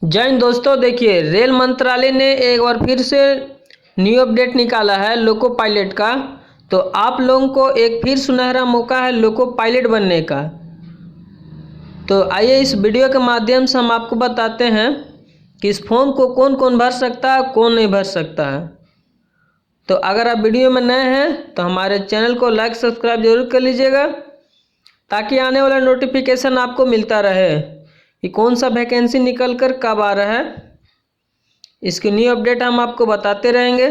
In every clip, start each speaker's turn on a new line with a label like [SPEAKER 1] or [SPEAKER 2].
[SPEAKER 1] जय हिंद दोस्तों। देखिए, रेल मंत्रालय ने एक बार फिर से न्यू अपडेट निकाला है लोको पायलट का। तो आप लोगों को एक फिर सुनहरा मौका है लोको पायलट बनने का। तो आइए इस वीडियो के माध्यम से हम आपको बताते हैं कि इस फॉर्म को कौन कौन भर सकता है, कौन नहीं भर सकता है। तो अगर आप वीडियो में नए हैं तो हमारे चैनल को लाइक सब्सक्राइब जरूर कर लीजिएगा, ताकि आने वाला नोटिफिकेशन आपको मिलता रहे कि कौन सा वैकेंसी निकल कर कब आ रहा है। इसकी न्यू अपडेट हम आपको बताते रहेंगे।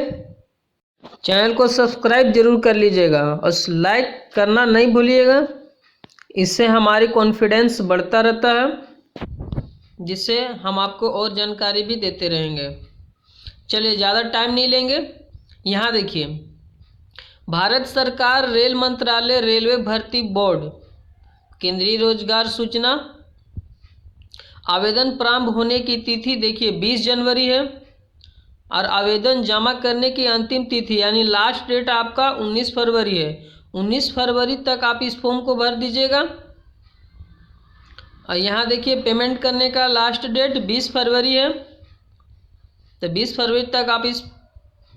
[SPEAKER 1] चैनल को सब्सक्राइब जरूर कर लीजिएगा और लाइक करना नहीं भूलिएगा। इससे हमारी कॉन्फिडेंस बढ़ता रहता है, जिससे हम आपको और जानकारी भी देते रहेंगे। चलिए, ज़्यादा टाइम नहीं लेंगे। यहाँ देखिए, भारत सरकार रेल मंत्रालय रेलवे भर्ती बोर्ड केंद्रीय रोजगार सूचना। आवेदन प्रारंभ होने की तिथि देखिए 20 जनवरी है, और आवेदन जमा करने की अंतिम तिथि यानी लास्ट डेट आपका 19 फरवरी है। 19 फरवरी तक आप इस फॉर्म को भर दीजिएगा। और यहाँ देखिए, पेमेंट करने का लास्ट डेट 20 फरवरी है। तो 20 फरवरी तक आप इस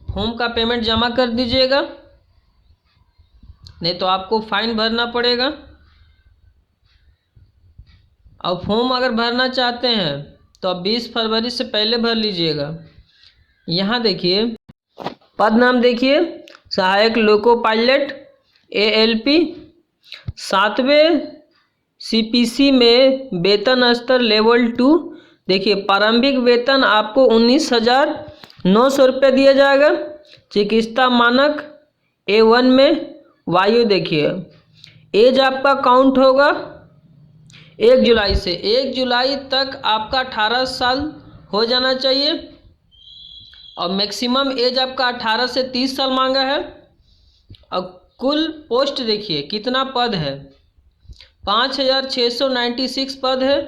[SPEAKER 1] फॉर्म का पेमेंट जमा कर दीजिएगा, नहीं तो आपको फाइन भरना पड़ेगा। और फॉर्म अगर भरना चाहते हैं तो आप 20 फरवरी से पहले भर लीजिएगा। यहाँ देखिए, पद नाम देखिए, सहायक लोको पायलट ALP। 7वें CPC में वेतन स्तर लेवल 2। देखिए, प्रारंभिक वेतन आपको 19,900 रुपये दिया जाएगा। चिकित्सा मानक A1 में वायु। देखिए, एज आपका काउंट होगा 1 जुलाई से। 1 जुलाई तक आपका 18 साल हो जाना चाहिए, और मैक्सिमम एज आपका 18 से 30 साल मांगा है। और कुल पोस्ट देखिए कितना पद है, 5,696 पद है।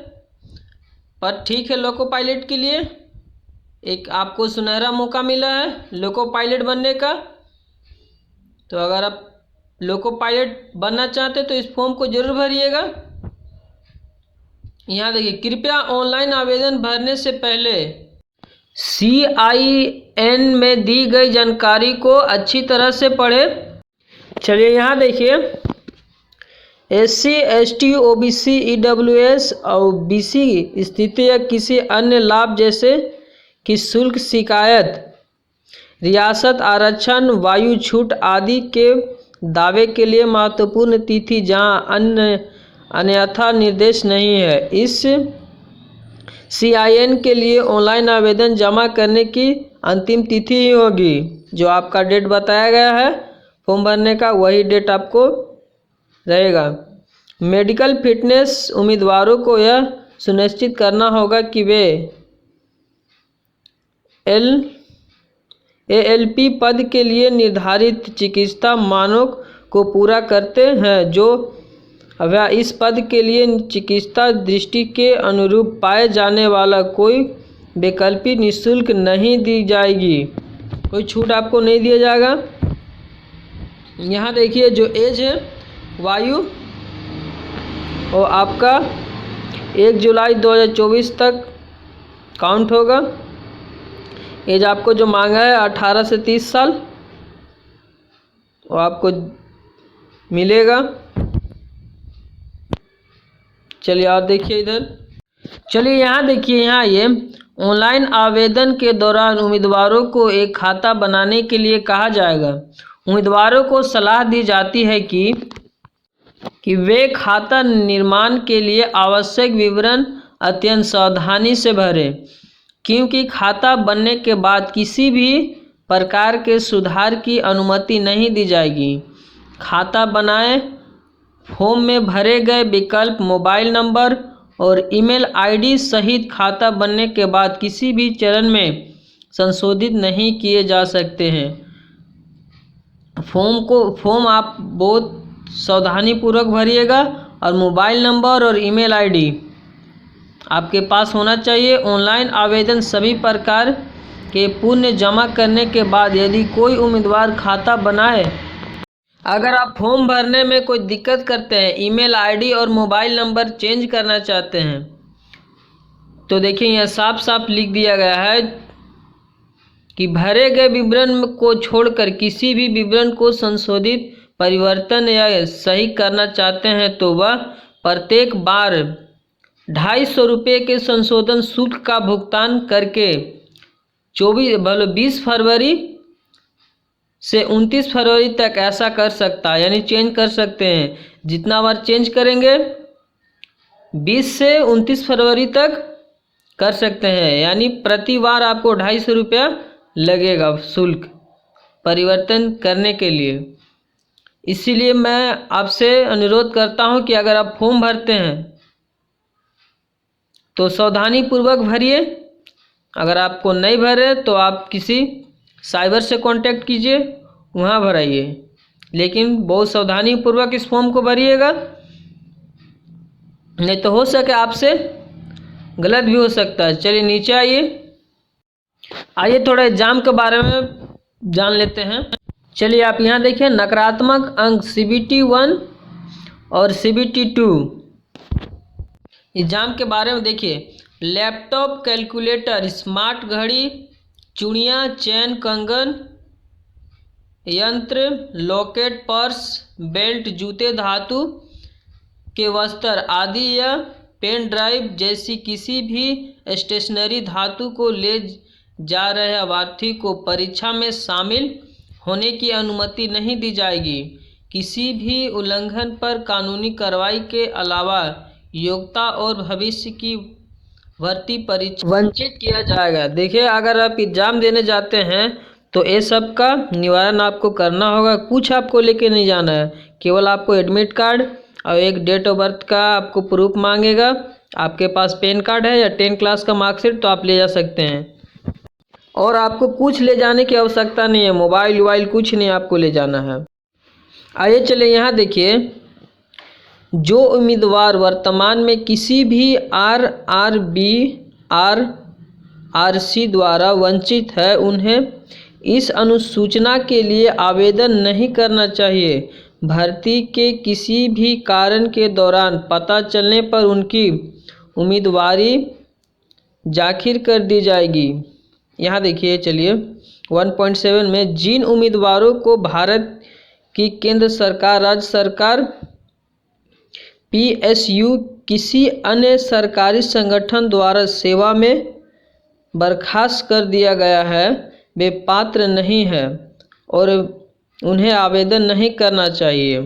[SPEAKER 1] पर ठीक है, लोको पायलट के लिए एक आपको सुनहरा मौका मिला है लोको पायलट बनने का। तो अगर आप लोको पायलट बनना चाहते तो इस फॉर्म को जरूर भरिएगा। यहाँ देखिए, कृपया ऑनलाइन आवेदन भरने से पहले CIN में दी गई जानकारी को अच्छी तरह से पढ़ें। चलिए, यहाँ देखिए, SC ST OBC EWS और BC स्थिति या किसी अन्य लाभ जैसे कि शुल्क शिकायत, रियासत आरक्षण, वायु छूट आदि के दावे के लिए महत्वपूर्ण तिथि जहाँ अन्यथा निर्देश नहीं है। इस CIN के लिए ऑनलाइन आवेदन जमा करने की अंतिम तिथि ही होगी। जो आपका डेट बताया गया है फॉर्म भरने का, वही डेट आपको रहेगा। मेडिकल फिटनेस, उम्मीदवारों को यह सुनिश्चित करना होगा कि वे ALP पद के लिए निर्धारित चिकित्सा मानक को पूरा करते हैं, जो वह इस पद के लिए चिकित्सा दृष्टि के अनुरूप पाए जाने वाला कोई वैकल्पिक निःशुल्क नहीं दी जाएगी। कोई छूट आपको नहीं दिया जाएगा। यहाँ देखिए, जो एज है वायु, वो आपका 1 जुलाई 2024 तक काउंट होगा। एज आपको जो मांगा है 18 से 30 साल, वो आपको मिलेगा। चलिए और देखिए इधर। चलिए, यहाँ देखिए, यहाँ ये ऑनलाइन आवेदन के दौरान उम्मीदवारों को एक खाता बनाने के लिए कहा जाएगा। उम्मीदवारों को सलाह दी जाती है कि वे खाता निर्माण के लिए आवश्यक विवरण अत्यंत सावधानी से भरें, क्योंकि खाता बनने के बाद किसी भी प्रकार के सुधार की अनुमति नहीं दी जाएगी। खाता बनाएं। फॉर्म में भरे गए विकल्प मोबाइल नंबर और ईमेल ID सहित खाता बनने के बाद किसी भी चरण में संशोधित नहीं किए जा सकते हैं। फॉर्म आप बहुत सावधानीपूर्वक भरिएगा, और मोबाइल नंबर और ईमेल ID आपके पास होना चाहिए। ऑनलाइन आवेदन सभी प्रकार के पुण्य जमा करने के बाद यदि कोई उम्मीदवार खाता बनाए, अगर आप फॉर्म भरने में कोई दिक्कत करते हैं, ईमेल ID और मोबाइल नंबर चेंज करना चाहते हैं, तो देखिए यहाँ साफ साफ लिख दिया गया है कि भरे गए विवरण को छोड़कर किसी भी विवरण को संशोधित, परिवर्तन या सही करना चाहते हैं तो वह प्रत्येक बार 250 रुपये के संशोधन शुल्क का भुगतान करके 20 फरवरी से 29 फरवरी तक ऐसा कर सकता है, यानी चेंज कर सकते हैं। जितना बार चेंज करेंगे 20 से 29 फरवरी तक कर सकते हैं, यानी प्रति बार आपको 250 रुपया लगेगा शुल्क परिवर्तन करने के लिए। इसीलिए मैं आपसे अनुरोध करता हूं कि अगर आप फॉर्म भरते हैं तो सावधानी पूर्वक भरिए। अगर आपको नहीं भरे तो आप किसी साइबर से कांटेक्ट कीजिए, वहाँ भराइए, लेकिन बहुत सावधानी पूर्वक इस फॉर्म को भरिएगा, नहीं तो हो सके आपसे गलत भी हो सकता है। चलिए नीचे आइए थोड़ा एग्जाम के बारे में जान लेते हैं। चलिए आप यहाँ देखिए नकारात्मक अंक CBT 1 और CBT 2 एग्जाम के बारे में देखिए। लैपटॉप, कैलकुलेटर, स्मार्ट घड़ी, चूड़ियाँ, चैन, कंगन, यंत्र, लॉकेट, पर्स, बेल्ट, जूते, धातु के वस्त्र आदि या पेन ड्राइव जैसी किसी भी स्टेशनरी धातु को ले जा रहे अभ्यर्थी को परीक्षा में शामिल होने की अनुमति नहीं दी जाएगी। किसी भी उल्लंघन पर कानूनी कार्रवाई के अलावा योग्यता और भविष्य की भर्ती परीक्षा वंचित किया जाएगा। देखिए अगर आप एग्जाम देने जाते हैं तो ये सब का निवारण आपको करना होगा। कुछ आपको लेके नहीं जाना है, केवल आपको एडमिट कार्ड और एक डेट ऑफ बर्थ का आपको प्रूफ मांगेगा। आपके पास पैन कार्ड है या 10 क्लास का मार्कशीट तो आप ले जा सकते हैं, और आपको कुछ ले जाने की आवश्यकता नहीं है, मोबाइल वोबाइल कुछ नहीं आपको ले जाना है। आइए चले यहाँ देखिए, जो उम्मीदवार वर्तमान में किसी भी RRC द्वारा वंचित है उन्हें इस अनुसूचना के लिए आवेदन नहीं करना चाहिए। भर्ती के किसी भी कारण के दौरान पता चलने पर उनकी उम्मीदवारी जाखिर कर दी जाएगी। यहाँ देखिए चलिए 1.7 में जिन उम्मीदवारों को भारत की केंद्र सरकार, राज्य सरकार, PSU किसी अन्य सरकारी संगठन द्वारा सेवा में बर्खास्त कर दिया गया है वे पात्र नहीं है और उन्हें आवेदन नहीं करना चाहिए।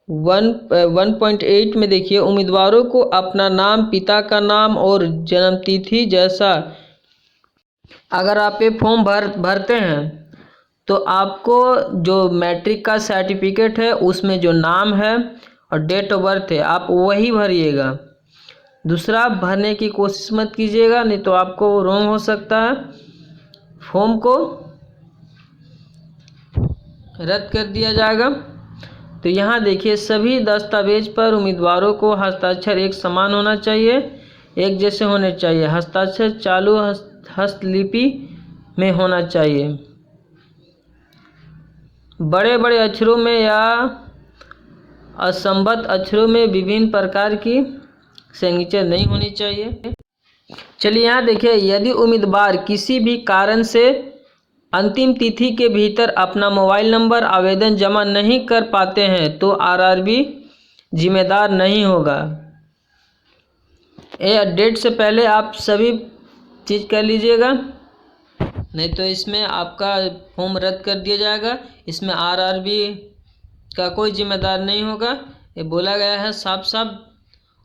[SPEAKER 1] 1.8 में देखिए उम्मीदवारों को अपना नाम, पिता का नाम और जन्मतिथि जैसा, अगर आप ये फॉर्म भरते हैं तो आपको जो मैट्रिक का सर्टिफिकेट है उसमें जो नाम है और डेट ऑफ बर्थ है आप वही भरिएगा। दूसरा भरने की कोशिश मत कीजिएगा, नहीं तो आपको रॉन्ग हो सकता है, फॉर्म को रद्द कर दिया जाएगा। तो यहाँ देखिए सभी दस्तावेज पर उम्मीदवारों को हस्ताक्षर एक समान होना चाहिए, एक जैसे होने चाहिए। हस्ताक्षर चालू हस्तलिपि में होना चाहिए। बड़े बड़े अक्षरों में या असंबद्ध अक्षरों में विभिन्न प्रकार की सिग्नेचर नहीं होनी चाहिए। चलिए यहाँ देखिए, यदि उम्मीदवार किसी भी कारण से अंतिम तिथि के भीतर अपना मोबाइल नंबर आवेदन जमा नहीं कर पाते हैं तो RRB जिम्मेदार नहीं होगा। ये डेट से पहले आप सभी चीज़ कर लीजिएगा, नहीं तो इसमें आपका फॉर्म रद्द कर दिया जाएगा। इसमें RRB का कोई जिम्मेदार नहीं होगा, ये बोला गया है साफ साफ।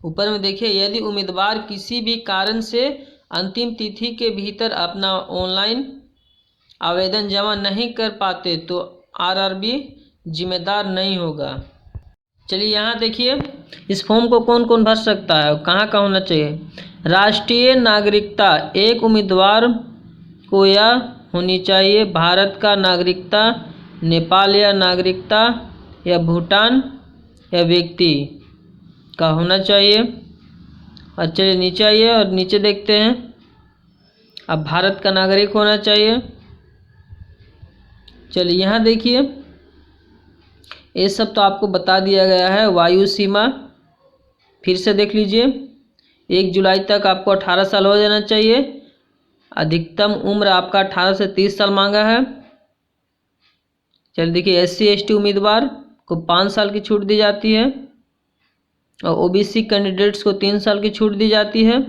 [SPEAKER 1] ऊपर में देखिए, यदि उम्मीदवार किसी भी कारण से अंतिम तिथि के भीतर अपना ऑनलाइन आवेदन जमा नहीं कर पाते तो RRB जिम्मेदार नहीं होगा। चलिए यहाँ देखिए, इस फॉर्म को कौन कौन भर सकता है और कहाँ कहाँ होना चाहिए। राष्ट्रीय नागरिकता, एक उम्मीदवार को यह होनी चाहिए भारत का नागरिकता, नेपाल या नागरिकता या भूटान या व्यक्ति का होना चाहिए। और चलिए नीचे आइए और नीचे देखते हैं, अब भारत का नागरिक होना चाहिए। चलिए यहाँ देखिए, ये सब तो आपको बता दिया गया है। वायु सीमा फिर से देख लीजिए, 1 जुलाई तक आपको 18 साल हो जाना चाहिए। अधिकतम उम्र आपका 18 से 30 साल मांगा है। चलिए देखिए, SC/ST उम्मीदवार को 5 साल की छूट दी जाती है और OBC कैंडिडेट्स को 3 साल की छूट दी जाती है।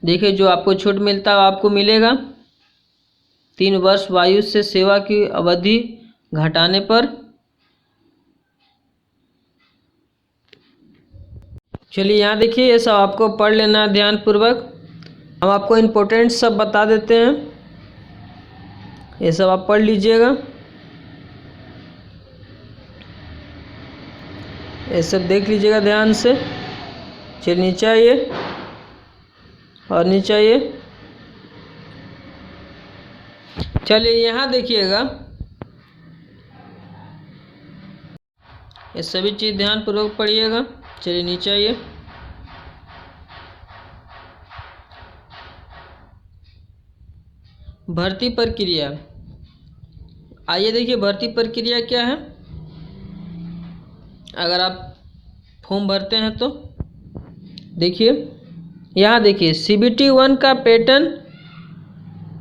[SPEAKER 1] देखिए, जो आपको छूट मिलता है आपको मिलेगा 3 वर्ष वायु से सेवा की अवधि घटाने पर। चलिए यहाँ देखिए, ये सब आपको पढ़ लेना है ध्यानपूर्वक। हम आपको इम्पोर्टेंट सब बता देते हैं, ये सब आप पढ़ लीजिएगा। ये सब देख लीजिएगा ध्यान से। चलिए नीचे आइए और नीचे आइए। चलिए यहाँ देखिएगा, ये सभी चीज़ ध्यानपूर्वक पढ़िएगा। चलिए नीचे आइए। भर्ती प्रक्रिया, आइए देखिए भर्ती प्रक्रिया क्या है। अगर आप फॉर्म भरते हैं तो देखिए, यहाँ देखिए CBT 1 का पैटर्न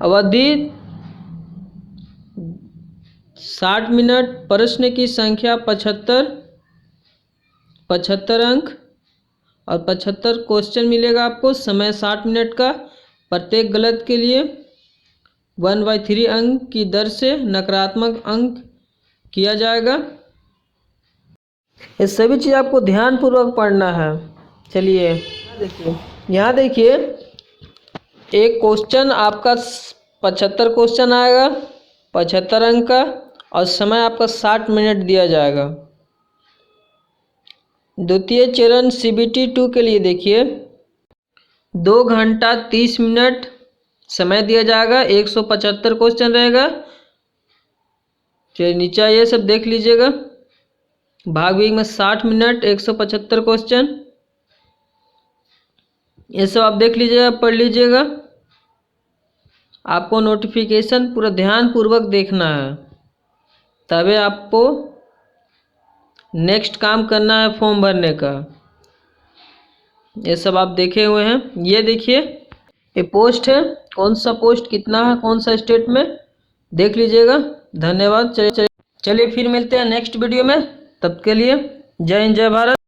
[SPEAKER 1] अवधि 60 मिनट, प्रश्न की संख्या 75 अंक और 75 क्वेश्चन मिलेगा आपको। समय 60 मिनट का। प्रत्येक गलत के लिए 1/3 अंक की दर से नकारात्मक अंक किया जाएगा। ये सभी चीज़ आपको ध्यानपूर्वक पढ़ना है। चलिए देखिए, यहाँ देखिए एक क्वेश्चन आपका 75 क्वेश्चन आएगा, 75 अंक का, और समय आपका 60 मिनट दिया जाएगा। द्वितीय चरण CBT 2 के लिए देखिए 2 घंटा 30 मिनट समय दिया जाएगा, 175 क्वेश्चन रहेगा। चलिए नीचे आइए, सब देख लीजिएगा। भाग बी में 60 मिनट, 175 क्वेश्चन, ये सब आप देख लीजिएगा, पढ़ लीजिएगा। आपको नोटिफिकेशन पूरा ध्यानपूर्वक देखना है, तभी आपको नेक्स्ट काम करना है फॉर्म भरने का। ये सब आप देखे हुए हैं। ये देखिए, ये पोस्ट है, कौन सा पोस्ट कितना है, कौन सा स्टेट में, देख लीजिएगा। धन्यवाद। चलिए फिर मिलते हैं नेक्स्ट वीडियो में, तब के लिए जय हिंद, जय भारत।